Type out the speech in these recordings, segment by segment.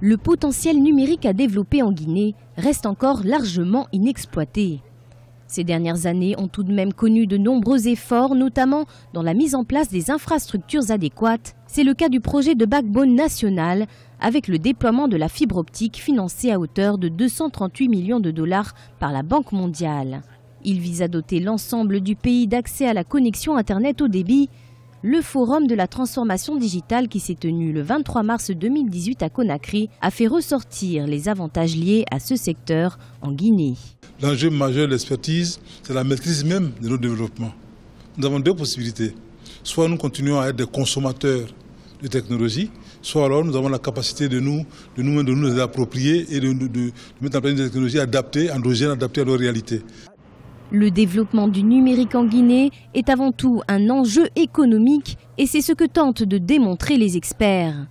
le potentiel numérique à développer en Guinée reste encore largement inexploité. Ces dernières années ont tout de même connu de nombreux efforts, notamment dans la mise en place des infrastructures adéquates. C'est le cas du projet de backbone national, avec le déploiement de la fibre optique financé à hauteur de 238 millions de dollars par la Banque mondiale. Il vise à doter l'ensemble du pays d'accès à la connexion Internet haut débit. Le Forum de la transformation digitale qui s'est tenu le 23 mars 2018 à Conakry a fait ressortir les avantages liés à ce secteur en Guinée. L'enjeu majeur de l'expertise, c'est la maîtrise même de nos développements. Nous avons deux possibilités. Soit nous continuons à être des consommateurs de technologie, soit alors nous avons la capacité de nous les approprier et de mettre en place des technologies adaptées, endogènes, adaptées à nos réalités. Le développement du numérique en Guinée est avant tout un enjeu économique et c'est ce que tentent de démontrer les experts.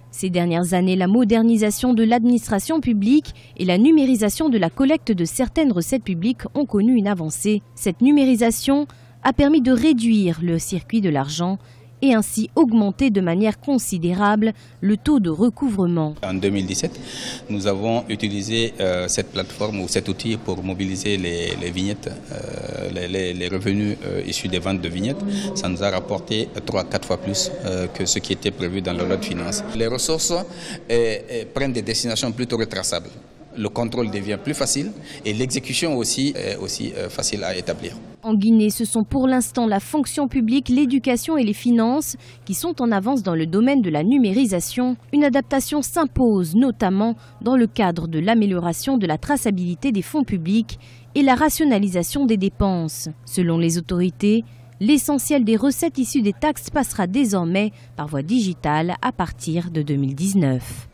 Ces dernières années, la modernisation de l'administration publique et la numérisation de la collecte de certaines recettes publiques ont connu une avancée. Cette numérisation a permis de réduire le circuit de l'argent et ainsi augmenter de manière considérable le taux de recouvrement. En 2017, nous avons utilisé cette plateforme ou cet outil pour mobiliser les vignettes, les revenus issus des ventes de vignettes. Ça nous a rapporté 3-4 fois plus que ce qui était prévu dans la loi de finances. Les ressources prennent des destinations plutôt retraçables. Le contrôle devient plus facile et l'exécution aussi est facile à établir. En Guinée, ce sont pour l'instant la fonction publique, l'éducation et les finances qui sont en avance dans le domaine de la numérisation. Une adaptation s'impose notamment dans le cadre de l'amélioration de la traçabilité des fonds publics et la rationalisation des dépenses. Selon les autorités, l'essentiel des recettes issues des taxes passera désormais par voie digitale à partir de 2019.